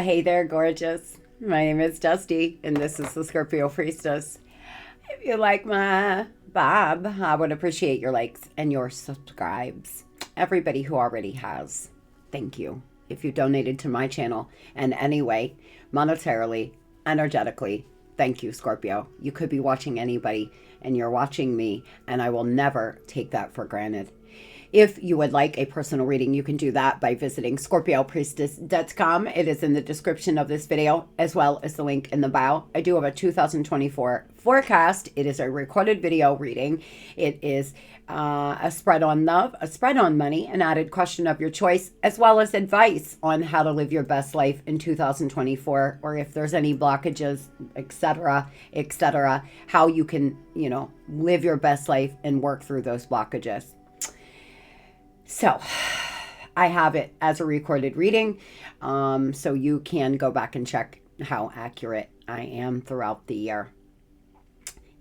Hey there, gorgeous. My name is Dusty, and this is the Scorpio Priestess. If you like my vibe, I would appreciate your likes and your subscribes. Everybody who already has, thank you. If you donated to my channel in any way, monetarily, energetically, thank you, Scorpio. You could be watching anybody, and you're watching me, and I will never take that for granted. If you would like a personal reading, you can do that by visiting Scorpiopriestess.com. It is in the description of this video, as well as the link in the bio. I do have a 2024 forecast. It is a recorded video reading. It is a spread on love, a spread on money, an added question of your choice, as well as advice on how to live your best life in 2024, or if there's any blockages, etc., how you can, live your best life and work through those blockages. So I have it as a recorded reading, so you can go back and check how accurate I am throughout the year.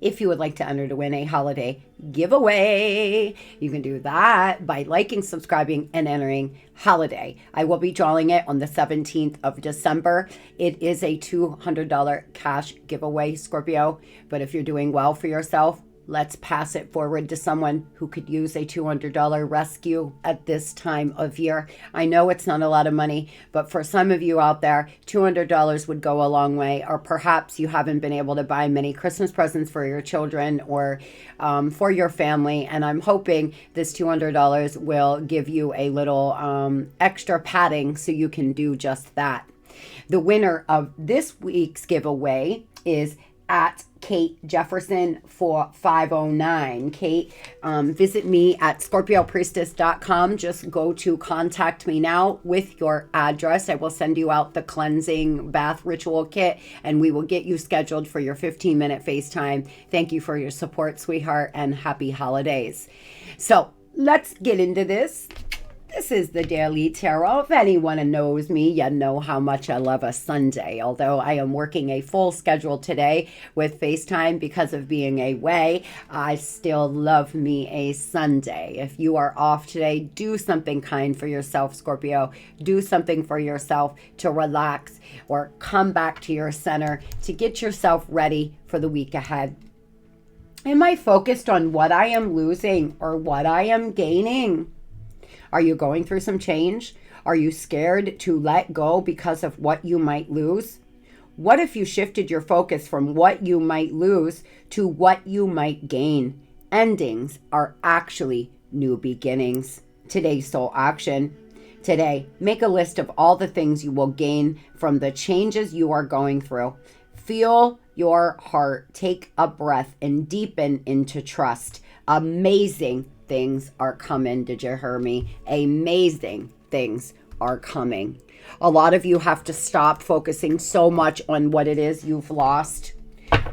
If you would like to enter to win a holiday giveaway, you can do that by liking, subscribing, and entering holiday. I will be drawing it on the 17th of December. It is a $200 cash giveaway, Scorpio, but if you're doing well for yourself, let's pass it forward to someone who could use a $200 rescue at this time of year. I know it's not a lot of money, but for some of you out there, $200 would go a long way. Or perhaps you haven't been able to buy many Christmas presents for your children or for your family. And I'm hoping this $200 will give you a little extra padding so you can do just that. The winner of this week's giveaway is at Kate Jefferson for 509. Kate, visit me at Scorpiopriestess.com. Just go to contact me now with your address. I will send you out the cleansing bath ritual kit, and we will get you scheduled for your 15-minute FaceTime. Thank you for your support, sweetheart, and happy holidays. So let's get into this. This is the Daily Tarot. If anyone knows me, you know how much I love a Sunday. Although I am working a full schedule today with FaceTime because of being away, I still love me a Sunday. If you are off today, do something kind for yourself, Scorpio. Do something for yourself to relax or come back to your center to get yourself ready for the week ahead. Am I focused on what I am losing or what I am gaining? Are you going through some change? Are you scared to let go because of what you might lose? What if you shifted your focus from what you might lose to what you might gain? Endings are actually new beginnings. Today's soul action. Today, make a list of all the things you will gain from the changes you are going through. Feel your heart, take a breath, and deepen into trust. Amazing things are coming. Did you hear me? Amazing things are coming. A lot of you have to stop focusing so much on what it is you've lost,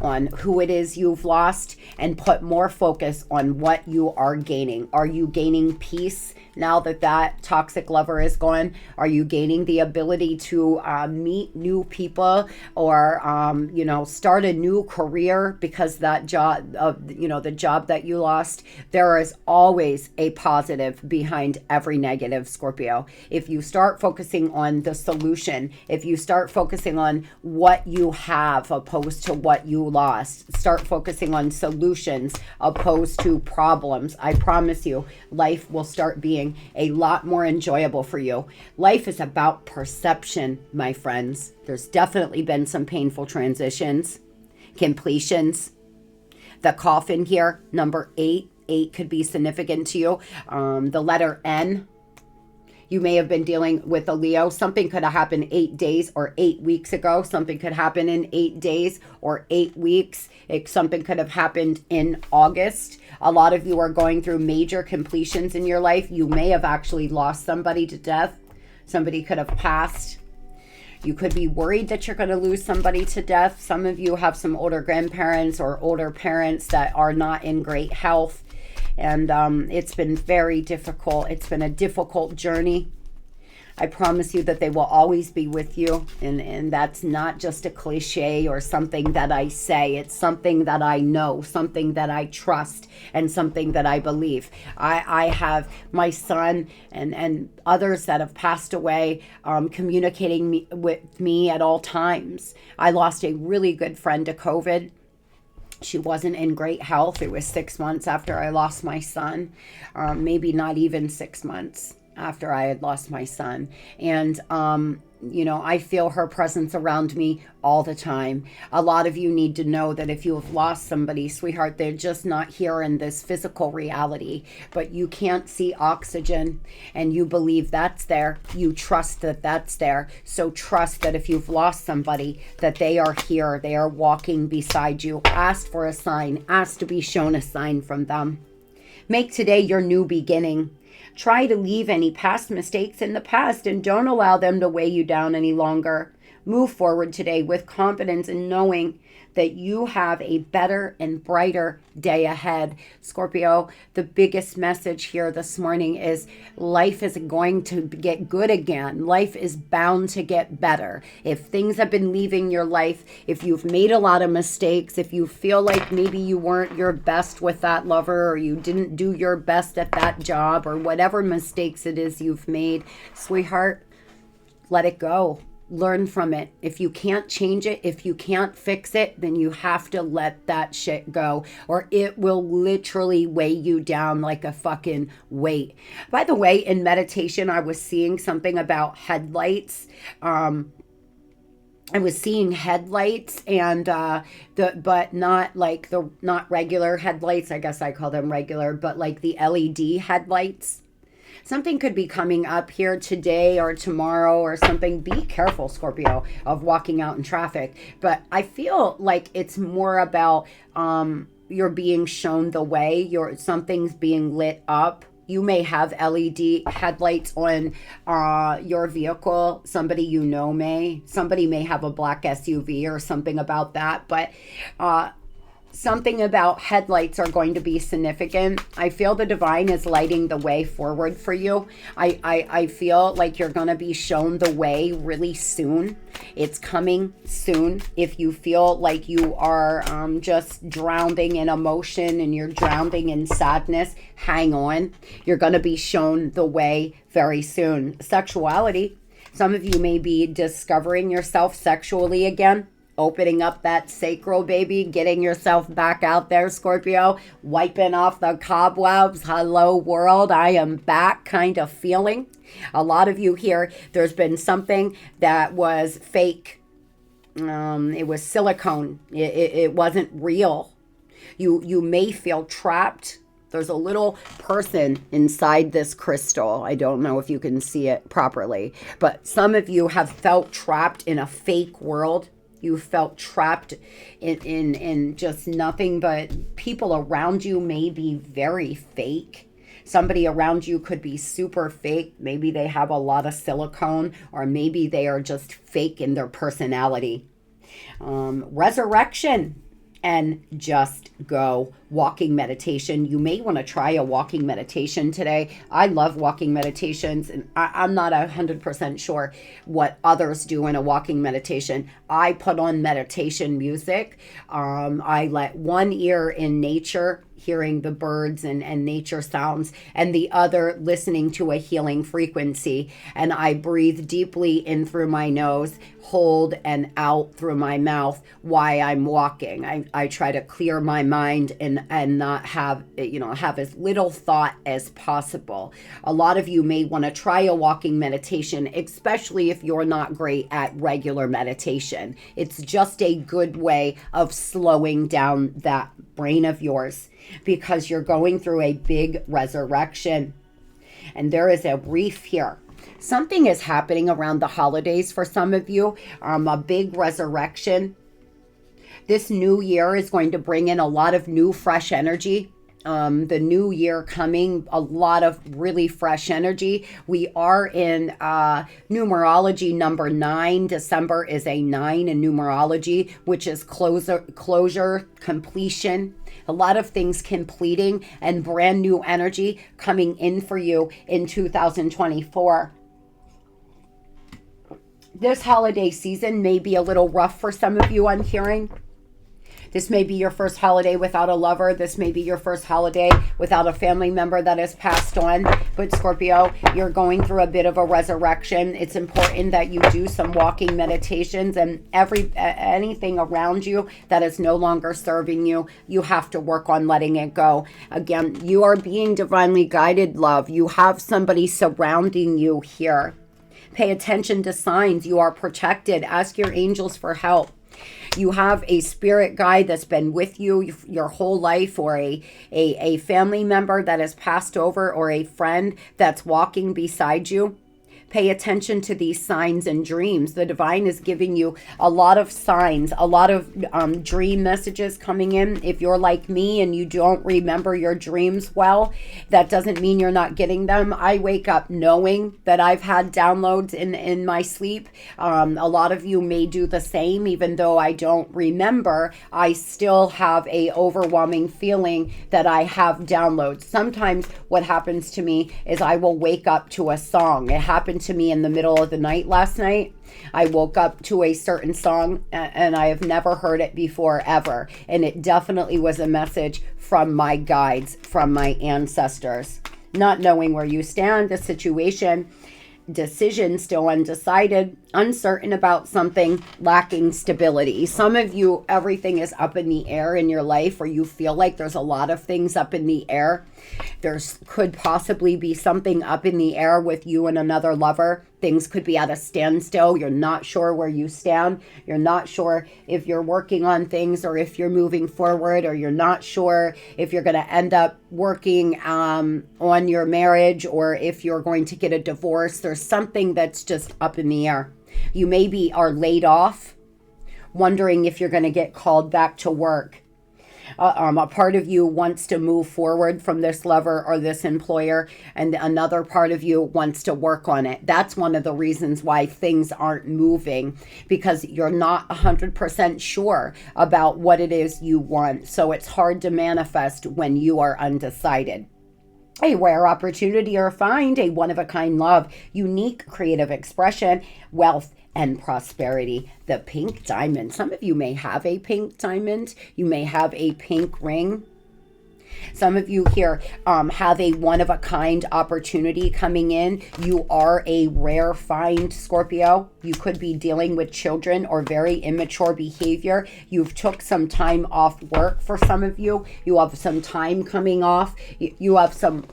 on who it is you've lost, and put more focus on what you are gaining. Are you gaining peace now that that toxic lover is gone? Are you gaining the ability to meet new people or, start a new career because that job, the job that you lost? There is always a positive behind every negative, Scorpio. If you start focusing on the solution, if you start focusing on what you have opposed to what you lost, start focusing on solutions opposed to problems, I promise you, life will start being a lot more enjoyable for you. Life is about perception, my friends. There's definitely been some painful transitions, completions. The coffin here, number 8. 8 could be significant to you. The letter N. You may have been dealing with a Leo. Something could have happened 8 days or 8 weeks ago. Something could happen in 8 days or 8 weeks. Something could have happened in August. A lot of you are going through major completions in your life. You may have actually lost somebody to death. Somebody could have passed. You could be worried that you're going to lose somebody to death. Some of you have some older grandparents or older parents that are not in great health. And it's been very difficult. It's been a difficult journey. I promise you that they will always be with you. And that's not just a cliche or something that I say. It's something that I know, something that I trust, and something that I believe. I have my son and others that have passed away communicating with me at all times. I lost a really good friend to COVID. She wasn't in great health. It was 6 months after I lost my son, maybe not even 6 months after I had lost my son. And, you know, I feel her presence around me all the time. A lot of you need to know that if you have lost somebody, sweetheart, they're just not here in this physical reality, but you can't see oxygen and you believe that's there. You trust that that's there. So trust that if you've lost somebody, that they are here. They are walking beside you. Ask for a sign. Ask to be shown a sign from them. Make today your new beginning. Try to leave any past mistakes in the past and don't allow them to weigh you down any longer. Move forward today with confidence and knowing that you have a better and brighter day ahead. Scorpio, the biggest message here this morning is life is going to get good again. Life is bound to get better. If things have been leaving your life, if you've made a lot of mistakes, if you feel like maybe you weren't your best with that lover or you didn't do your best at that job or whatever mistakes it is you've made, sweetheart, let it go. Learn from it. If you can't change it, if you can't fix it, then you have to let that shit go or it will literally weigh you down like a fucking weight. By the way, in meditation, I was seeing something about headlights. I was seeing headlights and but not like not regular headlights. I guess I call them regular, but like the LED headlights. Something could be coming up here today or tomorrow or something. Be careful, Scorpio, of walking out in traffic. But I feel like it's more about you're being shown the way. Something's being lit up. You may have LED headlights on your vehicle. Somebody you know may. Somebody may have a black SUV or something about that. But something about headlights are going to be significant. I feel the divine is lighting the way forward for you. I feel like you're going to be shown the way really soon. It's coming soon. If you feel like you are just drowning in emotion and you're drowning in sadness, hang on. You're going to be shown the way very soon. Sexuality. Some of you may be discovering yourself sexually again. Opening up that sacral, baby, getting yourself back out there, Scorpio, wiping off the cobwebs. Hello, world, I am back kind of feeling. A lot of you here, there's been something that was fake. It was silicone. It wasn't real. You may feel trapped. There's a little person inside this crystal. I don't know if you can see it properly, but some of you have felt trapped in a fake world. You felt trapped in just nothing, but people around you may be very fake. Somebody around you could be super fake. Maybe they have a lot of silicone, or maybe they are just fake in their personality. Resurrection and just go. Walking meditation. You may want to try a walking meditation today. I love walking meditations, and I'm not 100% sure what others do in a walking meditation. I put on meditation music. I let one ear in nature, hearing the birds and nature sounds, and the other listening to a healing frequency. And I breathe deeply in through my nose, hold and out through my mouth while I'm walking. I try to clear my mind and not have as little thought as possible. A lot of you may want to try a walking meditation, especially if you're not great at regular meditation. It's just a good way of slowing down that brain of yours, because you're going through a big resurrection. And there is a reef here. Something is happening around the holidays for some of you, a big resurrection. This new year is going to bring in a lot of new, fresh energy. The new year coming, a lot of really fresh energy. We are in numerology number 9. December is a 9 in numerology, which is closure, completion. A lot of things completing and brand new energy coming in for you in 2024. This holiday season may be a little rough for some of you, I'm hearing. This may be your first holiday without a lover. This may be your first holiday without a family member that has passed on. But Scorpio, you're going through a bit of a resurrection. It's important that you do some walking meditations, and anything around you that is no longer serving you, you have to work on letting it go. Again, you are being divinely guided, love. You have somebody surrounding you here. Pay attention to signs. You are protected. Ask your angels for help. You have a spirit guide that's been with you your whole life, or a family member that has passed over, or a friend that's walking beside you. Pay attention to these signs and dreams. The divine is giving you a lot of signs, a lot of dream messages coming in. If you're like me and you don't remember your dreams well, that doesn't mean you're not getting them. I wake up knowing that I've had downloads in my sleep. A lot of you may do the same. Even though I don't remember, I still have a overwhelming feeling that I have downloads. Sometimes what happens to me is I will wake up to a song. It happened to me in the middle of the night last night. I woke up to a certain song and I have never heard it before ever. And it definitely was a message from my guides, from my ancestors. Not knowing where you stand, the situation, decision still undecided, uncertain about something, lacking stability. Some of you, everything is up in the air in your life, or you feel like there's a lot of things up in the air. There's could possibly be something up in the air with you and another lover. Things could be at a standstill. You're not sure where you stand. You're not sure if you're working on things or if you're moving forward, or you're not sure if you're going to end up working on your marriage, or if you're going to get a divorce. There's something that's just up in the air. You maybe are laid off, wondering if you're going to get called back to work. A part of you wants to move forward from this lover or this employer, and another part of you wants to work on it. That's one of the reasons why things aren't moving, because you're not 100% sure about what it is you want. So it's hard to manifest when you are undecided. A rare opportunity or find, a one-of-a-kind love, unique creative expression, wealth, and prosperity. The pink diamond. Some of you may have a pink diamond. You may have a pink ring. Some of you here have a one-of-a-kind opportunity coming in. You are a rare find, Scorpio. You could be dealing with children or very immature behavior. You've took some time off work for some of you. You have some time coming off. You have some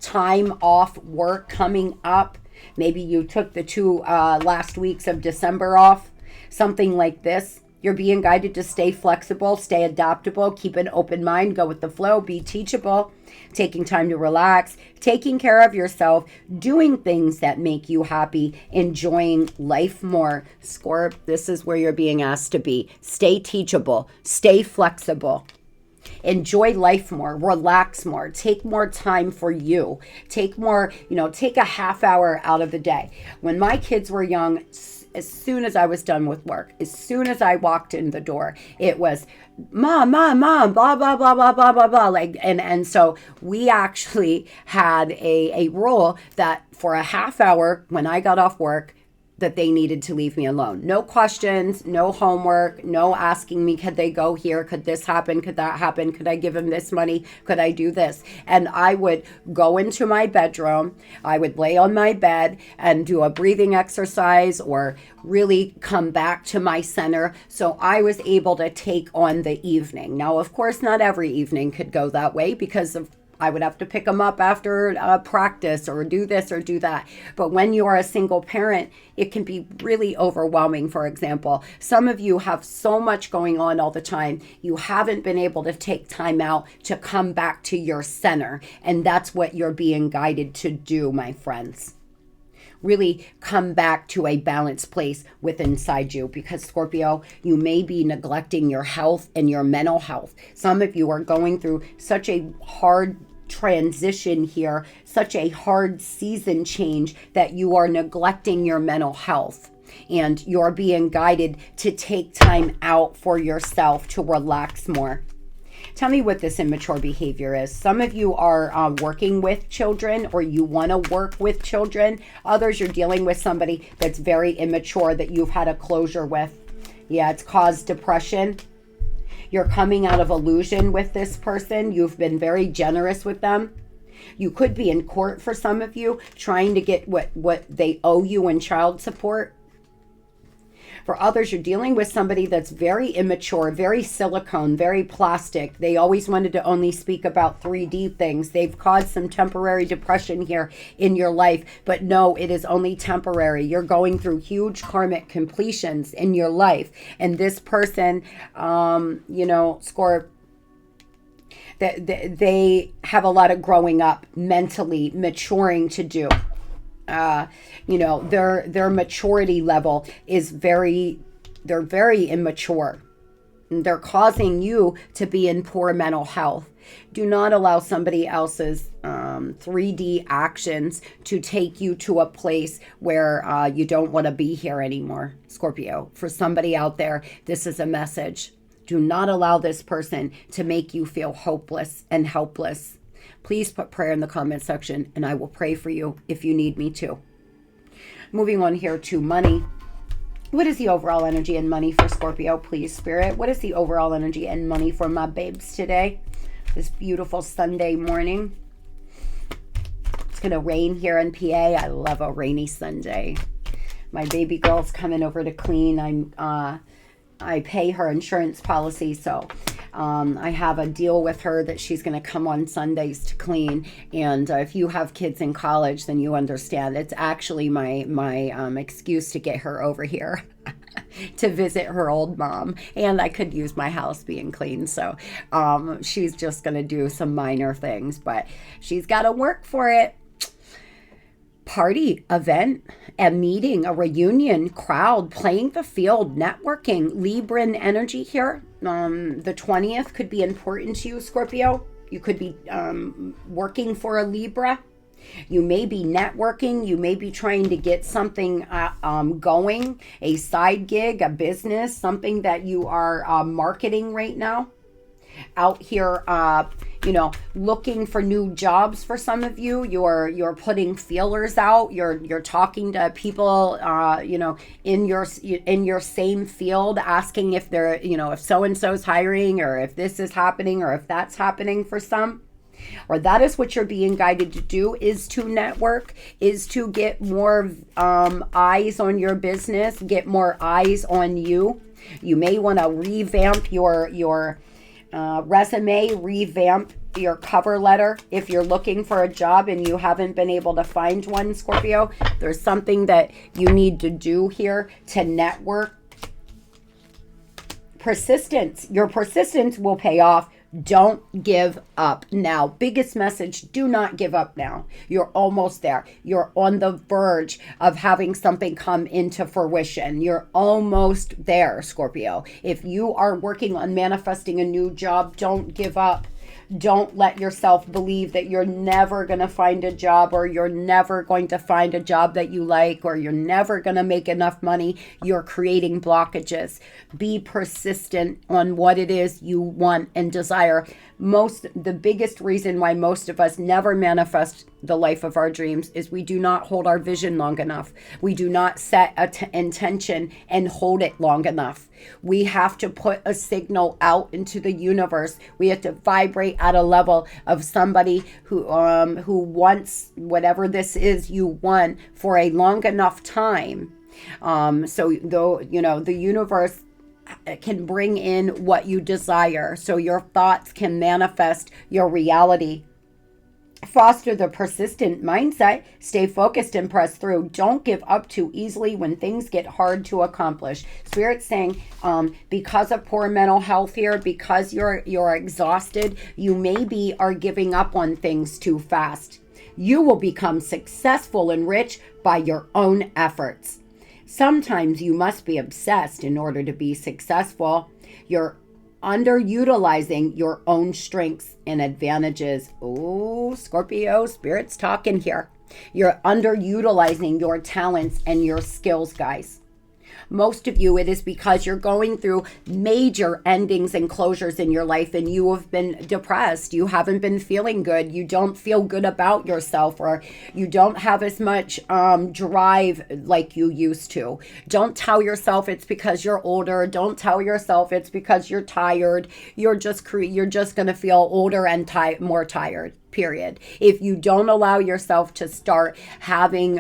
time off work coming up. Maybe you took the two last weeks of December off. Something like this. You're being guided to stay flexible, stay adaptable, keep an open mind, go with the flow, be teachable, taking time to relax, taking care of yourself, doing things that make you happy, enjoying life more. Scorp, this is where you're being asked to be. Stay teachable, stay flexible. Enjoy life more, relax more, take more time for you, take a half hour out of the day. When my kids were young, as soon as I was done with work, as soon as I walked in the door, it was mom, blah, blah, blah, blah, blah, blah, blah. And so we actually had a rule that for a half hour when I got off work, that they needed to leave me alone. No questions, no homework, no asking me, could they go here? Could this happen? Could that happen? Could I give him this money? Could I do this? And I would go into my bedroom. I would lay on my bed and do a breathing exercise, or really come back to my center. So I was able to take on the evening. Now, of course, not every evening could go that way, because I would have to pick them up after practice, or do this or do that. But when you are a single parent, it can be really overwhelming. For example, some of you have so much going on all the time. You haven't been able to take time out to come back to your center. And that's what you're being guided to do, my friends. Really come back to a balanced place within inside you, because Scorpio, you may be neglecting your health and your mental health. Some of you are going through such a hard transition here, such a hard season change, that you are neglecting your mental health, and you're being guided to take time out for yourself, to relax more, Tell me what this immature behavior is. Some of you are working with children, or you want to work with children. Others, you're dealing with somebody that's very immature that you've had a closure with. Yeah, it's caused depression. You're coming out of illusion with this person. You've been very generous with them. You could be in court for some of you, trying to get what they owe you in child support. For others, you're dealing with somebody that's very immature, very silicone, very plastic. They always wanted to only speak about 3D things. They've caused some temporary depression here in your life, but no, it is only temporary. You're going through huge karmic completions in your life. And this person, you know, Scorp, they have a lot of growing up, mentally maturing to do. You know, their maturity level is they're very immature. They're causing you to be in poor mental health. Do not allow somebody else's 3D actions to take you to a place where you don't want to be here anymore, Scorpio. For somebody out there, this is a message. Do not allow this person to make you feel hopeless and helpless. Please put prayer in the comment section, and I will pray for you if you need me to. Moving on here to money. What is the overall energy and money for Scorpio, please, Spirit? What is the overall energy and money for my babes today? This beautiful Sunday morning. It's going to rain here in PA. I love a rainy Sunday. My baby girl's coming over to clean. I pay her insurance policy, so I have a deal with her that she's going to come on Sundays to clean. And if you have kids in college, then you understand. It's actually my excuse to get her over here to visit her old mom. And I could use my house being clean. So she's just going to do some minor things, but she's got to work for it. Party, event, a meeting, a reunion, crowd, playing the field, networking, Libran energy here. The 20th could be important to you, Scorpio. You could be working for a Libra. You may be networking. You may be trying to get something going, a side gig, a business, something that you are marketing right now. Out here, you know, looking for new jobs for some of you. You're putting feelers out. You're talking to people, you know, in your same field, asking if they're, you know, if so and so's hiring, or if this is happening, or if that's happening for some. Or that is what you're being guided to do, is to network, is to get more eyes on your business, get more eyes on you. You may want to revamp your resume, revamp your cover letter. If you're looking for a job and you haven't been able to find one, Scorpio, there's something that you need to do here to network. Persistence. Your persistence will pay off. Don't give up now. Biggest message, do not give up now. You're almost there. You're on the verge of having something come into fruition. You're almost there, Scorpio. If you are working on manifesting a new job, don't give up. Don't let yourself believe that you're never going to find a job, or you're never going to find a job that you like, or you're never going to make enough money. You're creating blockages. Be persistent on what it is you want and desire. The biggest reason why most of us never manifest the life of our dreams is we do not hold our vision long enough. We do not set an intention and hold it long enough. We have to put a signal out into the universe. We have to vibrate at a level of somebody who wants whatever this is you want for a long enough time. So though, you know, the universe can bring in what you desire, so your thoughts can manifest your reality. Foster the persistent mindset. Stay focused and press through. Don't give up too easily when things get hard to accomplish. Spirit's saying, because of poor mental health here, because you're exhausted, you maybe are giving up on things too fast. You will become successful and rich by your own efforts. Sometimes you must be obsessed in order to be successful. You're underutilizing your own strengths and advantages. Oh, Scorpio, Spirit's talking here. You're underutilizing your talents and your skills, guys. Most of you, it is because you're going through major endings and closures in your life and you have been depressed. You haven't been feeling good. You don't feel good about yourself, or you don't have as much drive like you used to. Don't tell yourself it's because you're older. Don't tell yourself it's because you're tired. You're just going to feel older and more tired, period. If you don't allow yourself to start having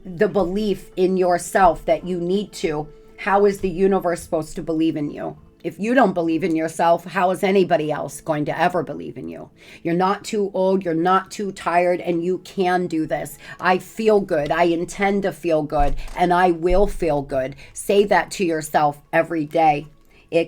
the belief in yourself that you need to, how is the universe supposed to believe in you? If you don't believe in yourself, how is anybody else going to ever believe in you? You're not too old, you're not too tired, and you can do this. I feel good, I intend to feel good, and I will feel good. Say that to yourself every day. You're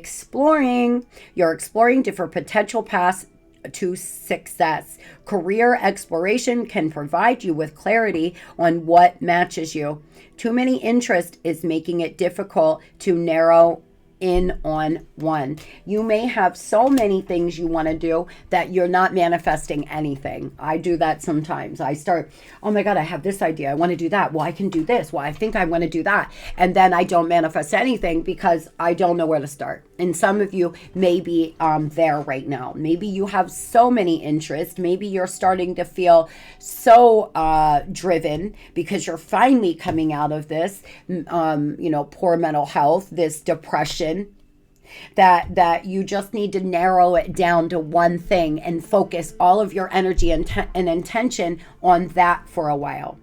exploring different potential paths to success. Career exploration can provide you with clarity on what matches you. Too many interests is making it difficult to narrow in on one. You may have so many things you want to do that you're not manifesting anything. I do that sometimes. I start, oh my God, I have this idea. I want to do that. Well, I can do this. Well, I think I want to do that. And then I don't manifest anything because I don't know where to start. And some of you may be there right now. Maybe you have so many interests. Maybe you're starting to feel so driven because you're finally coming out of this, poor mental health, this depression, that you just need to narrow it down to one thing and focus all of your energy and intention on that for a while.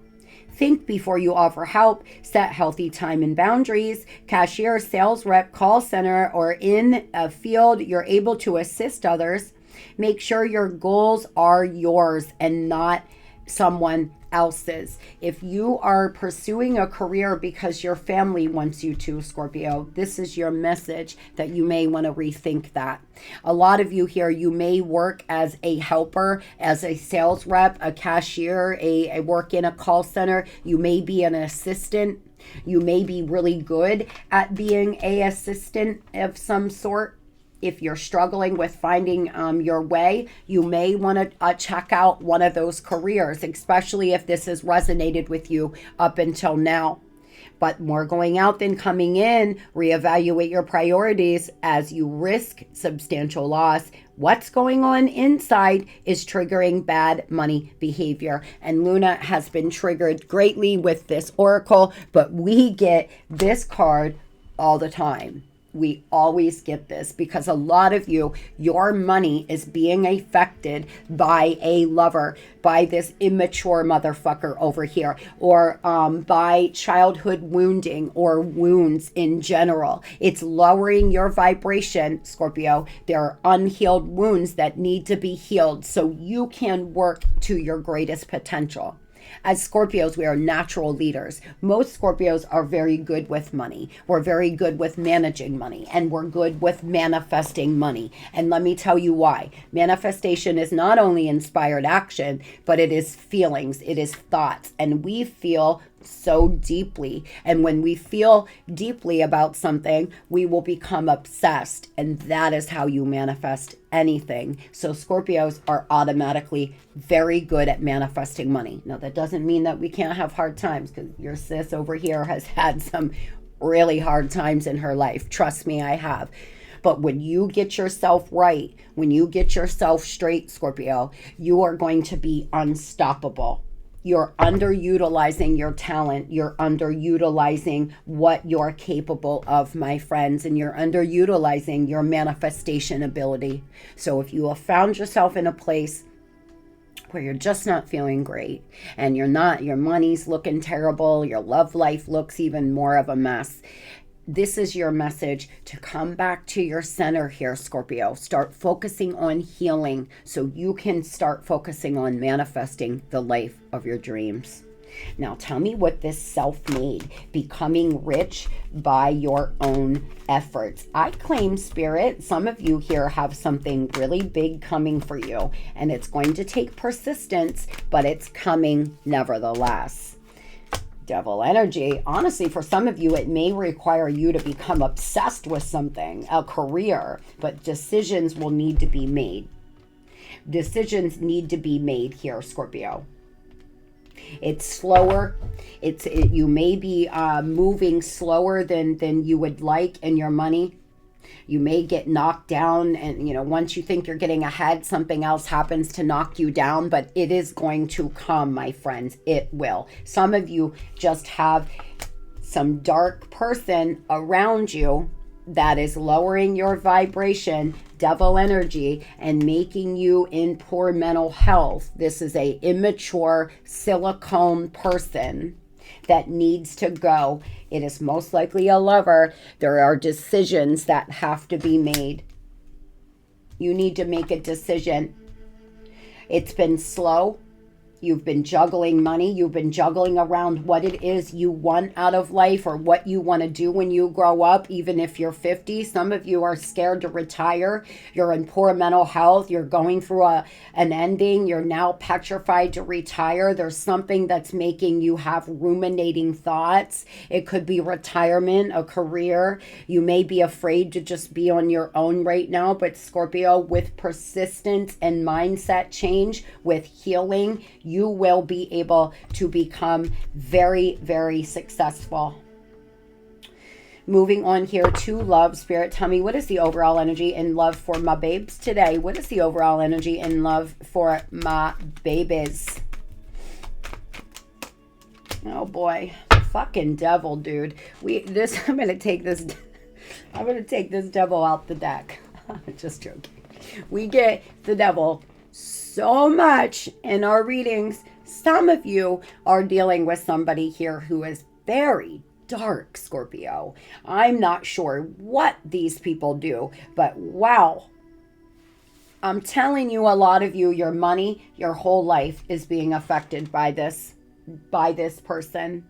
Think before you offer help. Set healthy time and boundaries. Cashier, sales rep, call center, or in a field you're able to assist others. Make sure your goals are yours and not someone else's. If you are pursuing a career because your family wants you to, Scorpio, this is your message that you may want to rethink that. A lot of you here, you may work as a helper, as a sales rep, a cashier, a work in a call center. You may be an assistant. You may be really good at being a assistant of some sort. If you're struggling with finding your way, you may want to check out one of those careers, especially if this has resonated with you up until now. But more going out than coming in. Reevaluate your priorities as you risk substantial loss. What's going on inside is triggering bad money behavior. And Luna has been triggered greatly with this oracle, but we get this card all the time. We always get this because a lot of you, your money is being affected by a lover, by this immature motherfucker over here, or by childhood wounding or wounds in general. It's lowering your vibration, Scorpio. There are unhealed wounds that need to be healed so you can work to your greatest potential. As Scorpios, we are natural leaders. Most Scorpios are very good with money. We're very good with managing money, and we're good with manifesting money. And let me tell you why. Manifestation is not only inspired action, but it is feelings, it is thoughts, and we feel so deeply. And when we feel deeply about something, we will become obsessed, and that is how you manifest anything. So Scorpios are automatically very good at manifesting money. Now, that doesn't mean that we can't have hard times, because your sis over here has had some really hard times in her life. Trust me, I have. But when you get yourself right, when you get yourself straight, Scorpio, you are going to be unstoppable. You're underutilizing your talent. You're underutilizing what you're capable of, my friends, and you're underutilizing your manifestation ability. So if you have found yourself in a place where you're just not feeling great and your money's looking terrible, your love life looks even more of a mess, this is your message to come back to your center here, Scorpio. Start focusing on healing so you can start focusing on manifesting the life of your dreams. Now, tell me what this self-made, becoming rich by your own efforts. I claim, Spirit, some of you here have something really big coming for you, and it's going to take persistence, but it's coming nevertheless. Devil energy. Honestly, for some of you, it may require you to become obsessed with something, a career, but decisions will need to be made. Decisions need to be made here, Scorpio. It's slower. You may be moving slower than you would like in your money. You may get knocked down, and once you think you're getting ahead, something else happens to knock you down, but it is going to come, my friends. It will. Some of you just have some dark person around you that is lowering your vibration, devil energy, and making you in poor mental health. This is a immature silicone person that needs to go. It is most likely a lover. There are decisions that have to be made. You need to make a decision. It's been slow. You've been juggling money. You've been juggling around what it is you want out of life or what you want to do when you grow up, even if you're 50. Some of you are scared to retire. You're in poor mental health. You're going through an ending. You're now petrified to retire. There's something that's making you have ruminating thoughts. It could be retirement, a career. You may be afraid to just be on your own right now, but Scorpio, with persistence and mindset change, with healing, you will be able to become very, very successful. Moving on here to love. Spirit, tell me, what is the overall energy in love for my babes today? What is the overall energy in love for my babies? Oh boy, fucking devil, dude. I'm gonna take this devil out the deck. Just joking. We get the devil so much in our readings. Some of you are dealing with somebody here who is very dark, Scorpio. I'm not sure what these people do, but wow. I'm telling you, a lot of you, your money, your whole life is being affected by this person.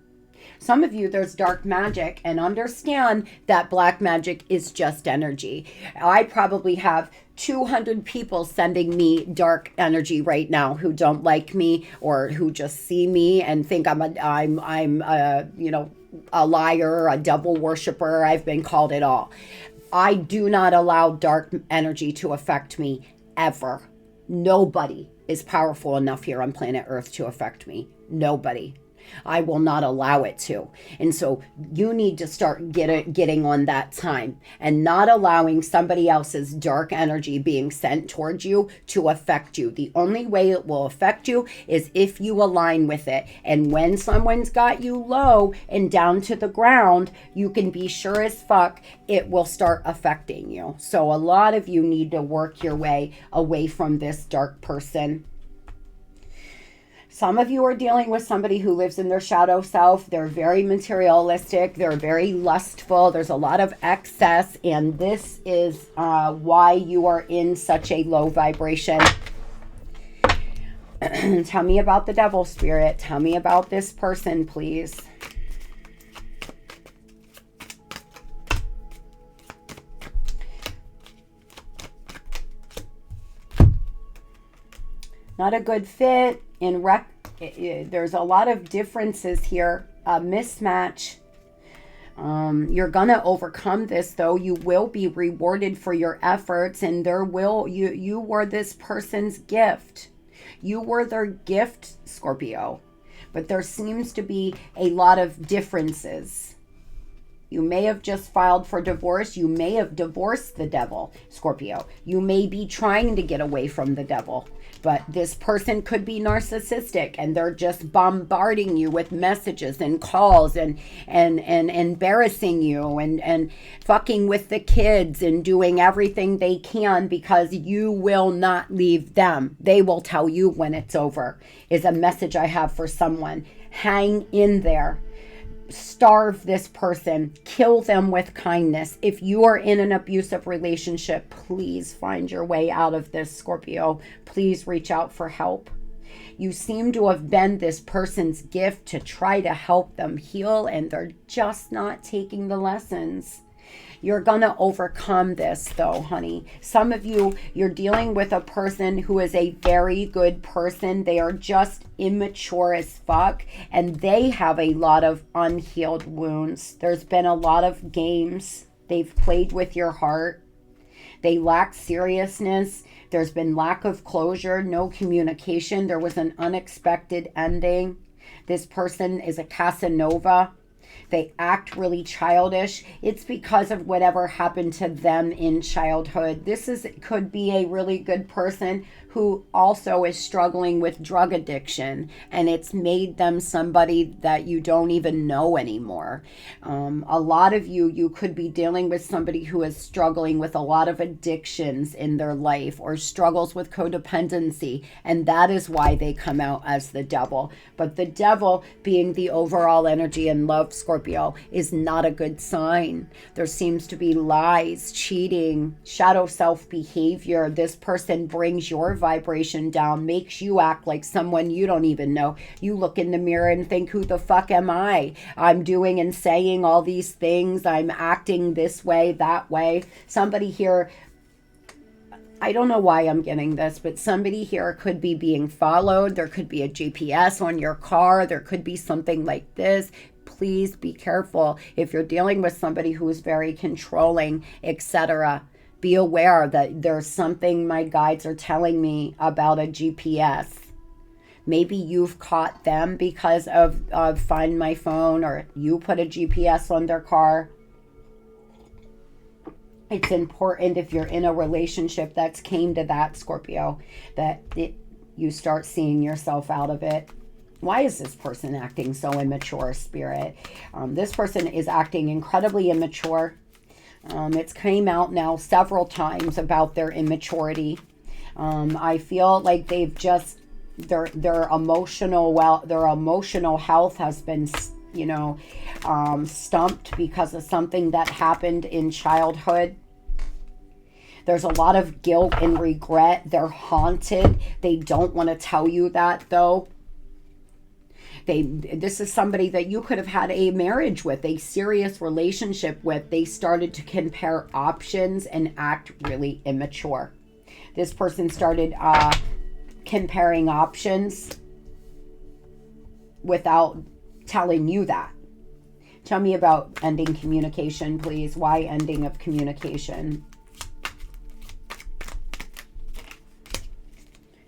Some of you, there's dark magic, and understand that black magic is just energy. I probably have 200 people sending me dark energy right now who don't like me or who just see me and think I'm a liar, a devil worshiper. I've been called it all. I do not allow dark energy to affect me ever. Nobody is powerful enough here on planet Earth to affect me. Nobody. I will not allow it to. And so you need to start getting on that time and not allowing somebody else's dark energy being sent towards you to affect you. The only way it will affect you is if you align with it. And when someone's got you low and down to the ground, you can be sure as fuck it will start affecting you. So a lot of you need to work your way away from this dark person. Some of you are dealing with somebody who lives in their shadow self. They're very materialistic. They're very lustful. There's a lot of excess. And this is why you are in such a low vibration. Tell me about the devil, Spirit. Tell me about this person, please. Not a good fit. There's a lot of differences here, a mismatch. You're gonna overcome this, though. You will be rewarded for your efforts, and you were this person's gift. You were their gift, Scorpio. But there seems to be a lot of differences. You may have just filed for divorce. You may have divorced the devil, Scorpio. You may be trying to get away from the devil. But this person could be narcissistic, and they're just bombarding you with messages and calls and embarrassing you and fucking with the kids and doing everything they can because you will not leave them. They will tell you when it's over, is a message I have for someone. Hang in there. Starve this person, kill them with kindness. If you are in an abusive relationship, please find your way out of this, Scorpio. Please reach out for help. You seem to have been this person's gift to try to help them heal, and they're just not taking the lessons. You're gonna overcome this, though, honey. Some of you, you're dealing with a person who is a very good person. They are just immature as fuck, and they have a lot of unhealed wounds. There's been a lot of games. They've played with your heart. They lack seriousness. There's been lack of closure, no communication. There was an unexpected ending. This person is a Casanova. They act really childish. It's because of whatever happened to them in childhood. Could be a really good person who also is struggling with drug addiction, and it's made them somebody that you don't even know anymore. A lot of you could be dealing with somebody who is struggling with a lot of addictions in their life or struggles with codependency, and that is why they come out as the devil. But the devil, being the overall energy in love, Scorpio, is not a good sign. There seems to be lies, cheating, shadow self behavior. This person brings your vibration down, makes you act like someone you don't even know. You look in the mirror and think, who the fuck am I? I'm doing and saying all these things. I'm acting this way, that way. Somebody here, I don't know why I'm getting this, but somebody here could be being followed. There could be a GPS on your car. There could be something like this. Please be careful if you're dealing with somebody who is very controlling, etc. Be aware that there's something my guides are telling me about a GPS. Maybe you've caught them because of Find My Phone, or you put a GPS on their car. It's important, if you're in a relationship that's came to that, Scorpio, that you start seeing yourself out of it. Why is this person acting so immature, Spirit? This person is acting incredibly immature. It's came out now several times about their immaturity. I feel like they've just, their emotional health has been, stumped because of something that happened in childhood. There's a lot of guilt and regret. They're haunted. They don't want to tell you that, though. This is somebody that you could have had a marriage with, a serious relationship with. They started to compare options and act really immature. This person started comparing options without telling you that. Tell me about ending communication, please. Why ending of communication?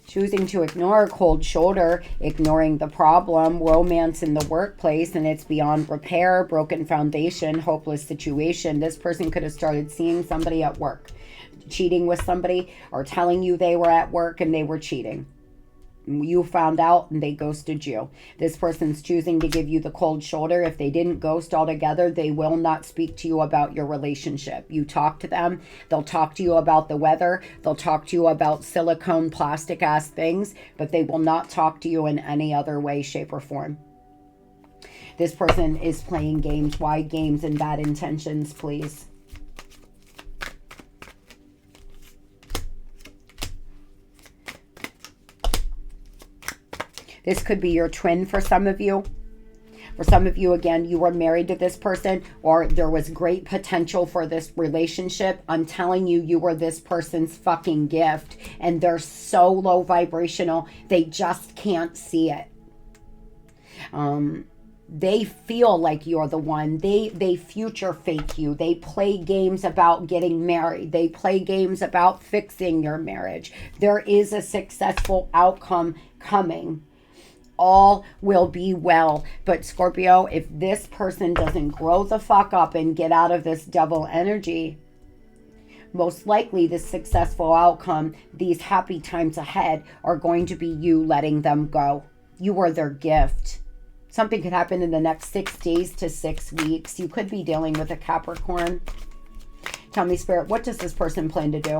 Choosing to ignore a cold shoulder, ignoring the problem, romance in the workplace, and it's beyond repair, broken foundation, hopeless situation. This person could have started seeing somebody at work, cheating with somebody, or telling you they were at work and they were cheating. You found out and they ghosted you. This person's choosing to give you the cold shoulder. If they didn't ghost altogether, they will not speak to you about your relationship. You talk to them, they'll talk to you about the weather, they'll talk to you about silicone, plastic ass things, but they will not talk to you in any other way, shape, or form. This person is playing games. Why games and bad intentions, please? This could be your twin for some of you. For some of you, again, you were married to this person, or there was great potential for this relationship. I'm telling you, you were this person's fucking gift, and they're so low vibrational, they just can't see it. They feel like you're the one. They future fake you. They play games about getting married. They play games about fixing your marriage. There is a successful outcome coming. All will be well. But Scorpio, if this person doesn't grow the fuck up and get out of this devil energy, most likely the successful outcome, these happy times ahead, are going to be you letting them go. You are their gift. Something could happen in the next 6 days to 6 weeks. You could be dealing with a Capricorn. Tell me, Spirit, what does this person plan to do?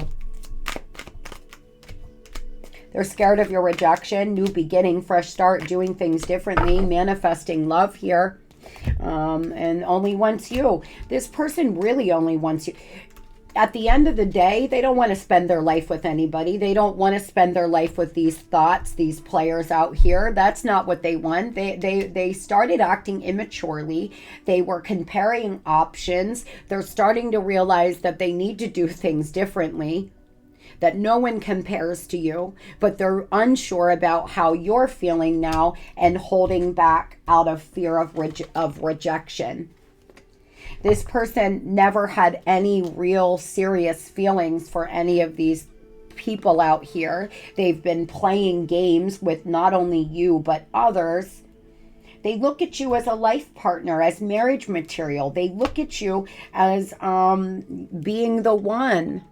They're scared of your rejection, new beginning, fresh start, doing things differently, manifesting love here, and only wants you. This person really only wants you. At the end of the day, they don't want to spend their life with anybody. They don't want to spend their life with these thoughts, these players out here. That's not what they want. They started acting immaturely. They were comparing options. They're starting to realize that they need to do things differently, that no one compares to you, but they're unsure about how you're feeling now and holding back out of fear of rejection. This person never had any real serious feelings for any of these people out here. They've been playing games with not only you, but others. They look at you as a life partner, as marriage material. They look at you as being the one.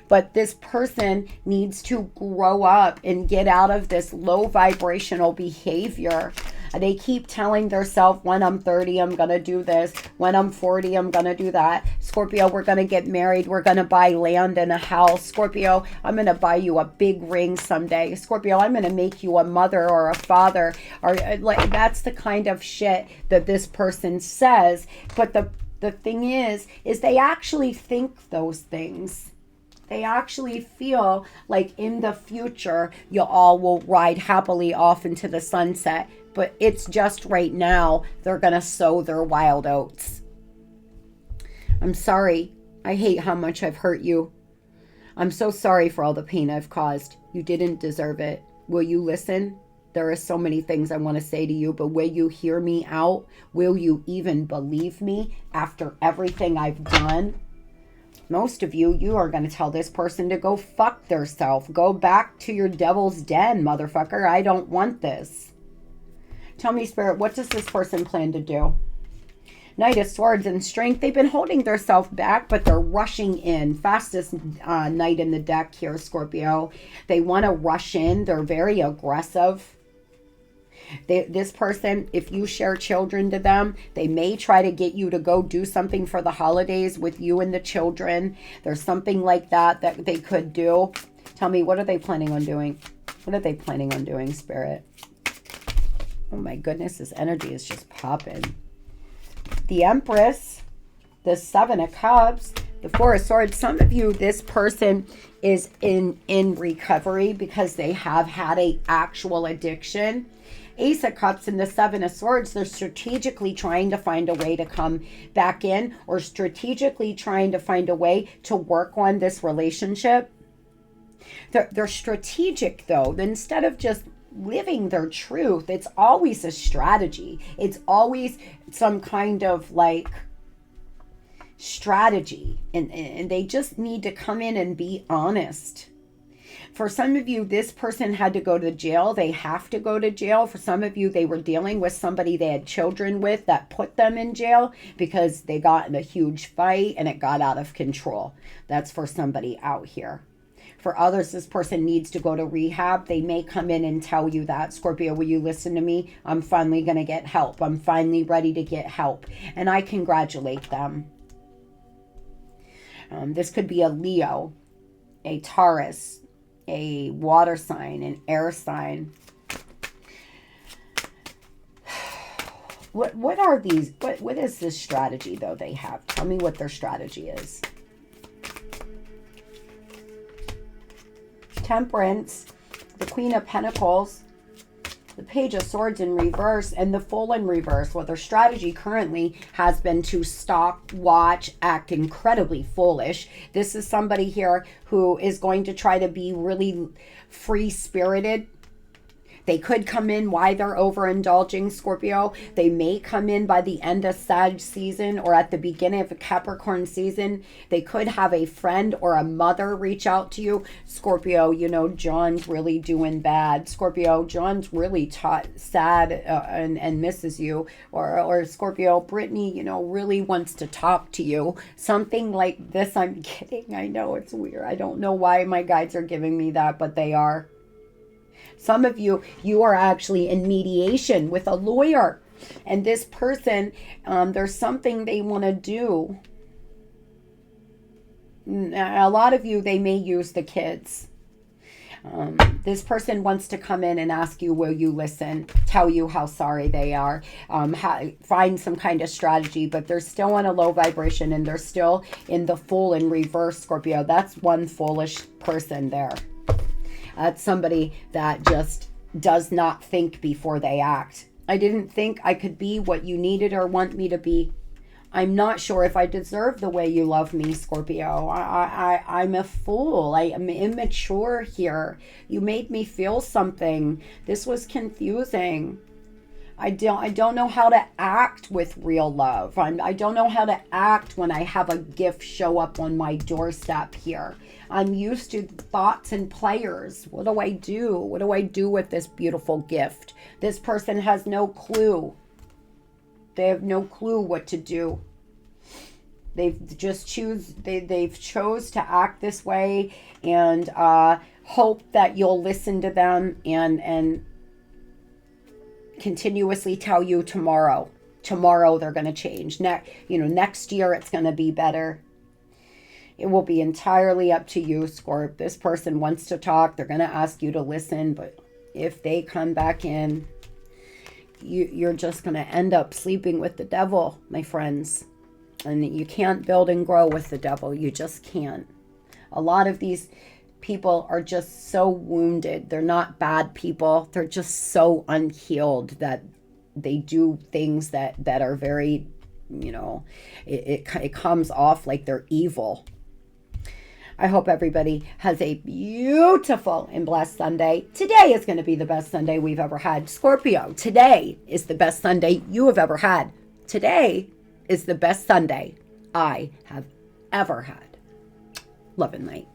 But this person needs to grow up and get out of this low vibrational behavior. They keep telling themselves, when I'm 30, I'm going to do this. When I'm 40, I'm going to do that. Scorpio, we're going to get married. We're going to buy land and a house. Scorpio, I'm going to buy you a big ring someday. Scorpio, I'm going to make you a mother or a father. Or like, that's the kind of shit that this person says. But the thing is they actually think those things. They actually feel like in the future, you all will ride happily off into the sunset. But it's just right now, they're going to sow their wild oats. I'm sorry. I hate how much I've hurt you. I'm so sorry for all the pain I've caused. You didn't deserve it. Will you listen? There are so many things I want to say to you, but will you hear me out? Will you even believe me after everything I've done? Most of you are going to tell this person to go fuck theirself. Go back to your devil's den, motherfucker. I don't want this. Tell me, Spirit, what does this person plan to do? Knight of Swords and Strength. They've been holding themselves back, but they're rushing in. Fastest knight in the deck here, Scorpio. They want to rush in. They're very aggressive. This person, if you share children to them, they may try to get you to go do something for the holidays with you and the children. There's something like that they could do. Tell me, what are they planning on doing? What are they planning on doing, Spirit? Oh my goodness, this energy is just popping. The Empress, the Seven of Cups, the Four of Swords. Some of you, this person is in recovery because they have had an actual addiction. Ace of Cups and the Seven of Swords, they're strategically trying to find a way to come back in, or strategically trying to find a way to work on this relationship. They're strategic, though. Instead of just living their truth, it's always a strategy. It's always some kind of like strategy. And they just need to come in and be honest. For some of you, this person had to go to jail. They have to go to jail. For some of you, they were dealing with somebody they had children with that put them in jail because they got in a huge fight and it got out of control. That's for somebody out here. For others, this person needs to go to rehab. They may come in and tell you that, Scorpio, will you listen to me? I'm finally going to get help. I'm finally ready to get help. And I congratulate them. This could be a Leo, a Taurus, a water sign, an air sign. What are these? What is this strategy, though, they have? Tell me what their strategy is. Temperance, the Queen of Pentacles, the Page of Swords in reverse, and the Fool in reverse. Well, their strategy currently has been to stalk, watch, act incredibly foolish. This is somebody here who is going to try to be really free-spirited. They could come in while they're overindulging, Scorpio. They may come in by the end of Sag season or at the beginning of a Capricorn season. They could have a friend or a mother reach out to you. Scorpio, you know, John's really doing bad. Scorpio, John's really sad and misses you. Or Scorpio, Brittany, you know, really wants to talk to you. Something like this. I'm kidding. I know it's weird. I don't know why my guides are giving me that, but they are. Some of you are actually in mediation with a lawyer. And this person, there's something they want to do. A lot of you, they may use the kids. This person wants to come in and ask you, will you listen? Tell you how sorry they are. Find some kind of strategy, but they're still on a low vibration and they're still in the Fool in reverse, Scorpio. That's one foolish person there. That's somebody that just does not think before they act. I didn't think I could be what you needed or want me to be. I'm not sure if I deserve the way you love me, Scorpio. I'm a fool. I am immature here. You made me feel something. This was confusing. I don't know how to act with real love. I don't know how to act when I have a gift show up on my doorstep here. I'm used to thoughts and players. What do I do? What do I do with this beautiful gift? This person has no clue. They have no clue what to do. They've chose to act this way, and hope that you'll listen to them and continuously tell you tomorrow they're going to change. Next year it's going to be better. It will be entirely up to you, Scorp. This person wants to talk. They're going to ask you to listen, but if they come back in, you're just going to end up sleeping with the devil, my friends. And you can't build and grow with the devil. You just can't. A lot of these people are just so wounded. They're not bad people. They're just so unhealed that they do things that are very, it comes off like they're evil. I hope everybody has a beautiful and blessed Sunday. Today is going to be the best Sunday we've ever had. Scorpio, today is the best Sunday you have ever had. Today is the best Sunday I have ever had. Love and light.